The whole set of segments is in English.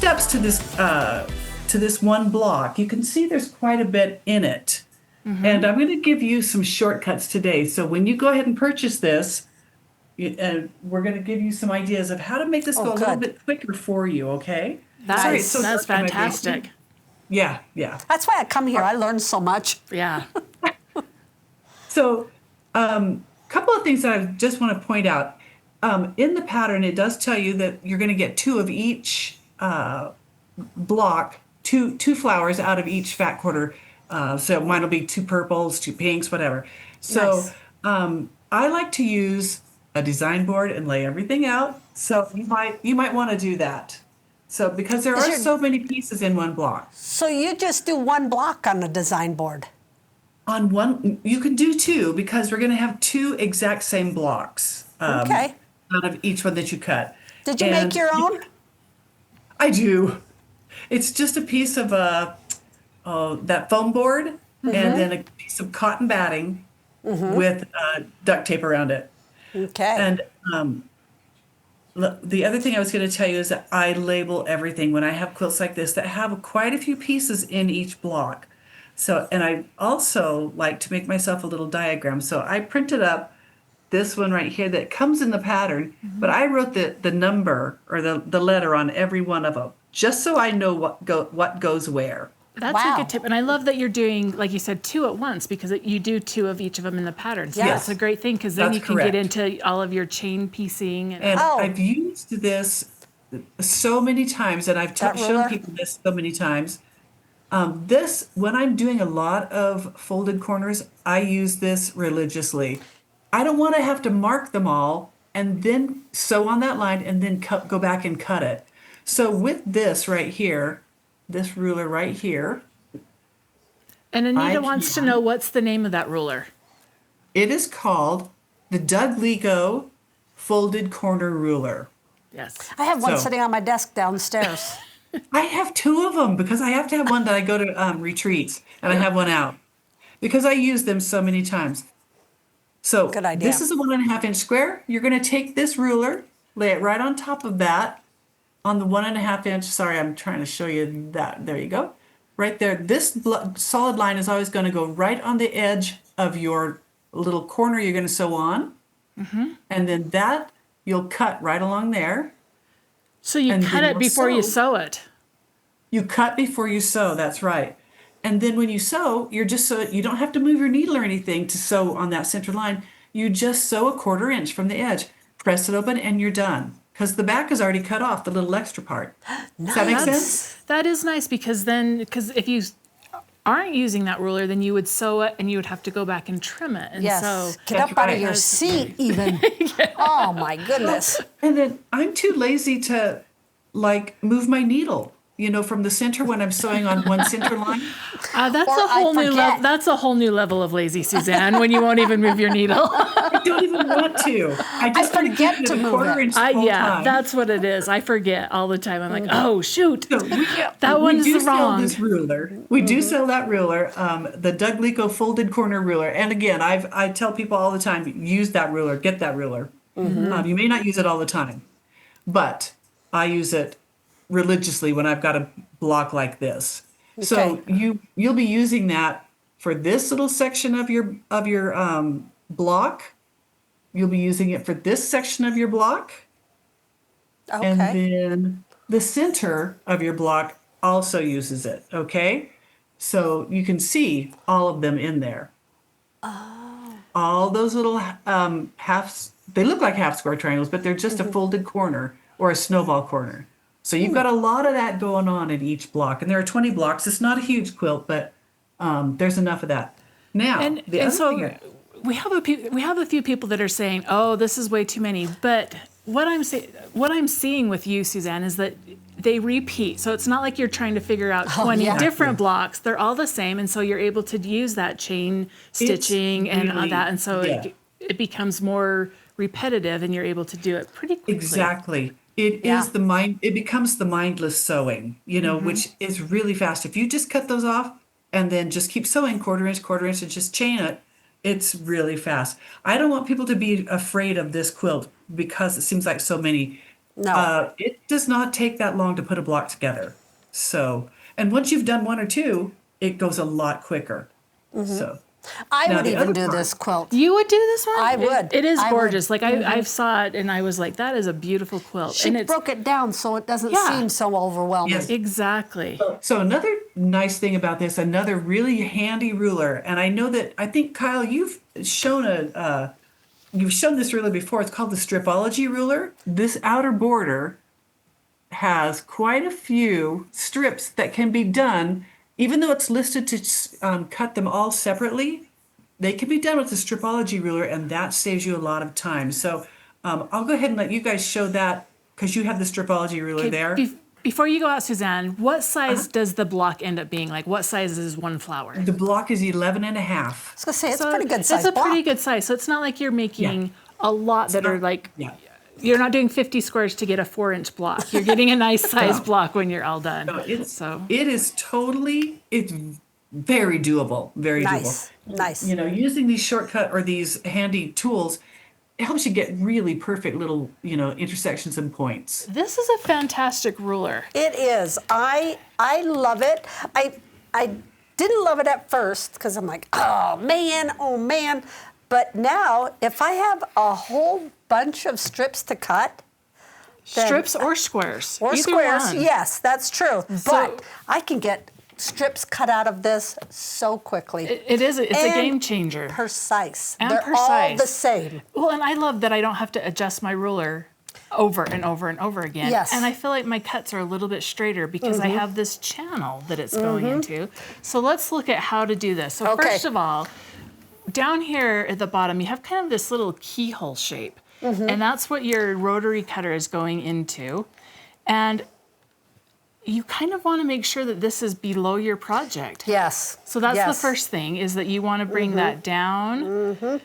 steps to this one block. You can see there's quite a bit in it. And I'm going to give you some shortcuts today. So when you go ahead and purchase this, we're going to give you some ideas of how to make this go a little bit quicker for you, okay? That's fantastic. Yeah. That's why I come here. I learned so much. Yeah. So a couple of things that I just want to point out. In the pattern, it does tell you that you're going to get 2 of each block, two flowers out of each fat quarter. So mine will be 2 purples, 2 pinks, whatever. So I like to use a design board and lay everything out. So you might want to do that. So because there are so many pieces in one block. So you just do 1 block on the design board? On one, you can do 2 because we're going to have 2 exact same blocks. Okay. Out of each one that you cut. Did you make your own? I do. It's just a piece of that foam board and then a piece of cotton batting with duct tape around it. Okay. And the other thing I was going to tell you is that I label everything when I have quilts like this that have quite a few pieces in each block. So, and I also like to make myself a little diagram. So I printed up this one right here that comes in the pattern, but I wrote the number or the letter on every one of them, just so I know what goes where. That's a good tip. And I love that you're doing, like you said, 2 at once, because you do 2 of each of them in the pattern. So that's a great thing, because then you can get into all of your chain piecing. And I've used this so many times, and I've shown people this so many times. When I'm doing a lot of folded corners, I use this religiously. I don't want to have to mark them all and then sew on that line and then go back and cut it. So with this right here, this ruler right here. And Anita wants to know, what's the name of that ruler? It is called the Doug Leko Folded Corner Ruler. Yes. I have one sitting on my desk downstairs. I have 2 of them because I have to have one that I go to retreats, and I have one out because I use them so many times. So good idea. This is a 1.5 inch square. You're going to take this ruler, lay it right on top of that on the 1.5 inch. Sorry, I'm trying to show you that. There you go. Right there. This solid line is always going to go right on the edge of your little corner you're going to sew on. And then that you'll cut right along there. So you cut it before you sew it. You cut before you sew. That's right. And then when you sew, you don't have to move your needle or anything to sew on that center line. You just sew a 1/4 inch from the edge, press it open, and you're done. Because the back is already cut off, the little extra part. Does that make sense? That is nice, because if you aren't using that ruler, then you would sew it and you would have to go back and trim it. And so get up out of your seat even. Oh my goodness. And then I'm too lazy to move my needle. From the center when I'm sewing on one center line. That's a whole new level of lazy, Suzanne, when you won't even move your needle. I don't even want to. I just forget to move it. Time. That's what it is. I forget all the time. I'm like, oh, shoot. So that one's wrong. Sell this ruler. We do sell that ruler, the Doug Leko Folded Corner Ruler. And again, I tell people all the time, use that ruler, get that ruler. You may not use it all the time, but I use it religiously when I've got a block like this. Okay. So you'll be using that for this little section of your block. You'll be using it for this section of your block. Okay. And then the center of your block also uses it, okay? So you can see all of them in there. Oh. All those little halves, they look like half square triangles, but they're just a folded corner or a snowball corner. So you've got a lot of that going on in each block. And there are 20 blocks. It's not a huge quilt, but there's enough of that. Now, we have a few people that are saying, oh, this is way too many. But what I'm seeing with you, Suzanne, is that they repeat. So it's not like you're trying to figure out 20 different blocks. They're all the same. And so you're able to use that chain stitching and that. And so it becomes more repetitive and you're able to do it pretty quickly. Exactly. It becomes the mindless sewing, which is really fast. If you just cut those off and then just keep sewing 1/4 inch and just chain it, it's really fast. I don't want people to be afraid of this quilt because it seems like so many No. It does not take that long to put a block together. So, and once you've done one or two, it goes a lot quicker. So I now would the even other do part- this quilt. You would do this one? I would. It is I would. gorgeous. Like I saw it and I was like, that is a beautiful quilt. She and it's broke it down so it doesn't Yeah. seem so overwhelming. Yes. exactly. So another nice thing about this, another really handy ruler, and I think Kyle, you've shown this ruler before. It's called the Stripology ruler. This outer border has quite a few strips that can be done, even though it's listed to cut them all separately. They can be done with the Stripology ruler, and that saves you a lot of time. So I'll go ahead and let you guys show that because you have the Stripology ruler there. Before you go out, Suzanne, what size does the block end up being? Like, what size is one flower? The block is 11 and a half. I was going to say, it's a pretty good size It's a block. pretty good size. So it's not like you're making a lot that are like, Yeah. you're not doing 50 squares to get a 4-inch block. You're getting a nice size block when you're all done. It's very doable, very Nice, doable. nice. You know, using these shortcut or these handy tools, it helps you get really perfect little, intersections and points. This is a fantastic ruler. It is. I love it. I didn't love it at first because I'm like, oh man. But now, if I have a whole bunch of strips to cut, then, Strips or squares. or Either squares, one. yes, that's true. But I can get strips cut out of this so quickly. It's a And game changer. Precise. And They're all precise. the same. Well, and I love that I don't have to adjust my ruler over and over and over again. Yes. And I feel like my cuts are a little bit straighter because I have this channel that it's going into. So let's look at how to do this. So Okay. first of all, down here at the bottom, you have kind of this little keyhole shape. And that's what your rotary cutter is going into. And you kind of want to make sure that this is below your project. Yes. So that's the yes. first thing, is that you want to bring that down.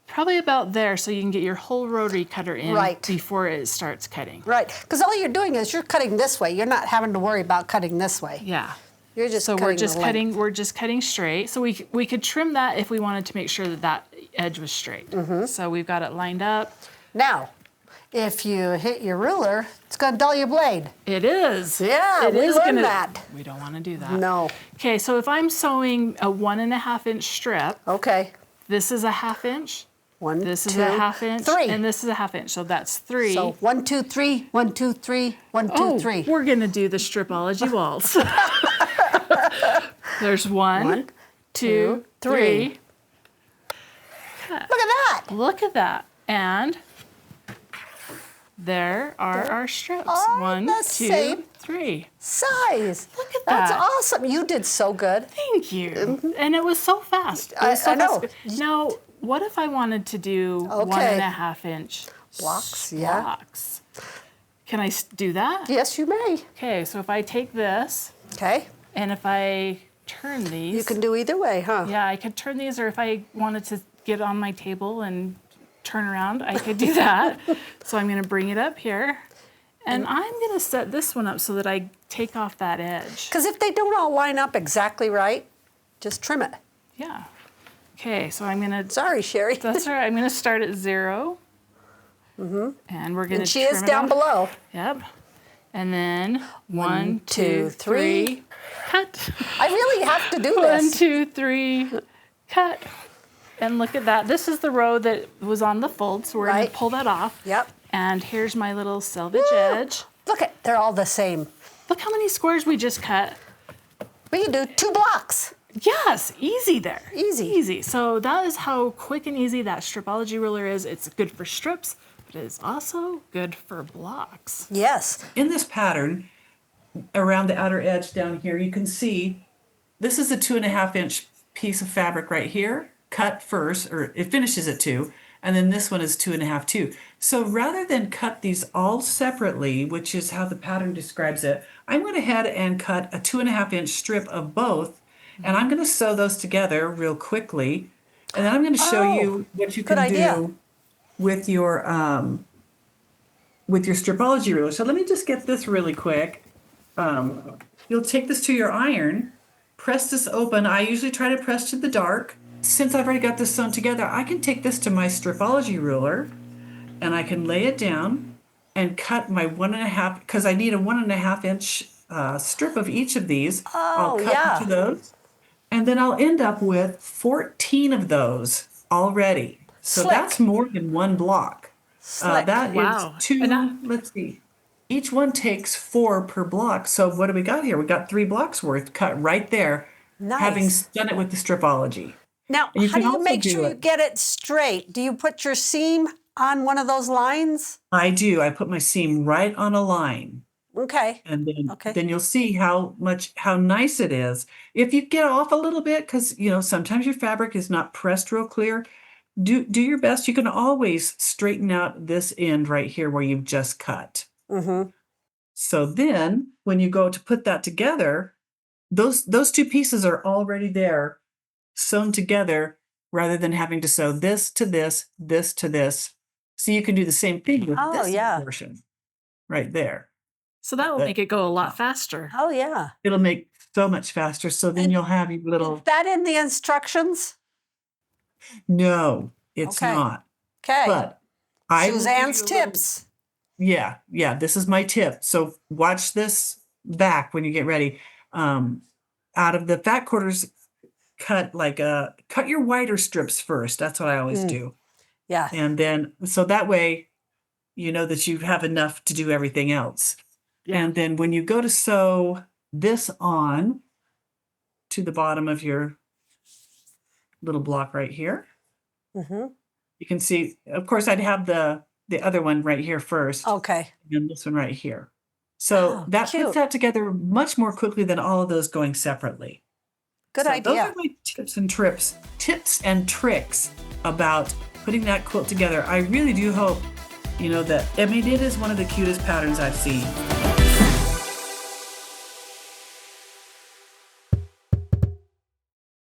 Probably about there, so you can get your whole rotary cutter in Right. before it starts cutting. Right. Because all you're doing is you're cutting this way. You're not having to worry about cutting this way. Yeah. You're just So cutting we're just the length. cutting. We're just cutting straight. So we could trim that if we wanted to make sure that that edge was straight. So we've got it lined up. Now, if you hit your ruler, it's going to dull your blade. It is. Yeah, It we is learned gonna- that. We don't want to do that. No. Okay, so if I'm sewing a 1.5 inch strip, Okay. this is a 1/2 inch. One, This is two, a 1/2 inch. 3. And this is a 1/2 inch. So that's 3. So 1, 2, 3, 1, 2, 3, 1, 2, Oh, 3. we're gonna do the Stripology waltz. There's One, one, two, three. Look at that. Look at that. And there are our strips. are 1, the 2, same 3. Size. Look at That's that. awesome. You did so good. Thank you. And it was so fast. It I- was so I know. fast. Now, what if I wanted to do Okay. 1.5 inch Blocks, yeah. blocks? Can I do that? Yes, you may. Okay, so if I take this Okay. and if I turn these. You can do either way, huh? Yeah, I could turn these, or if I wanted to get on my table and turn around, I could do that. So I'm going to bring it up here. And I'm going to set this one up so that I take off that edge. Because if they don't all line up exactly right, just trim it. Yeah. Okay, so I'm going to, Sorry, Sherry. that's all right, I'm going to start at 0. And we're going to And she is trim it down off. below. Yep. And then 1, 2, 2, 3, cut. I really have to do 1, this. 2, 3, cut. And look at that. This is the row that was on the fold, so we're going Right. to pull that off. Yep. And here's my little selvage Woo! edge. Look at, they're all the same. Look how many squares we just cut. We can do 2 blocks. Yes, easy there. Easy. Easy. So that is how quick and easy that Stripology ruler is. It's good for strips, but it is also good for blocks. Yes. In this pattern, around the outer edge down here, you can see this is a 2.5 inch piece of fabric right here, cut first, or it finishes at 2, and then this one is 2.5 too. So rather than cut these all separately, which is how the pattern describes it, I went ahead and cut a 2.5 inch strip of both, and I'm going to sew those together real quickly, and then I'm going to show Oh, you what you good can idea. do with your Stripology ruler. So let me just get this really quick. You'll take this to your iron, press this open. I usually try to press to the dark. Since I've already got this sewn together, I can take this to my Stripology ruler and I can lay it down and cut my 1.5, because I need a 1.5 inch strip of each of these. I'll Oh, cut yeah. into those. And then I'll end up with 14 of those already. So Slick. that's more than one block. Slick. That is Wow. two, And that- let's see. Each one takes 4 per block. So what do we got here? We got 3 blocks worth cut right there, having Nice. done it with the Stripology. Now, And you how can do you also make do sure you it. get it straight? Do you put your seam on one of those lines? I do. I put my seam right on a line. Okay. And Okay. then you'll see how nice it is. If you get off a little bit, because sometimes your fabric is not pressed real clear, do your best. You can always straighten out this end right here where you've just cut. Mm-hmm. So then when you go to put that together, those 2 pieces are already there, sewn together, rather than having to sew this to this, this to this. So you can do the same thing with Oh, this yeah. portion right there. So that will make it go a lot faster. Oh, yeah. It'll make so much faster. So then you'll have your Is little, that in the instructions? no, it's Okay. not. Okay. But I will give Suzanne's you a little- tips. Yeah, this is my tip. So watch this back when you get ready. Out of the fat quarters, cut your wider strips first. That's what I always do. Yeah. And then, so that way, you know that you have enough to do everything else. Yeah. And then when you go to sew this on to the bottom of your little block right here, Mm-hmm. you can see, of course, I'd have the other one right here first, Okay. and this one right here. So Oh, that cute. puts that together much more quickly than all of those going separately. Good So idea. those are my tips and tricks about putting that quilt together. I really do hope, that, it is one of the cutest patterns I've seen.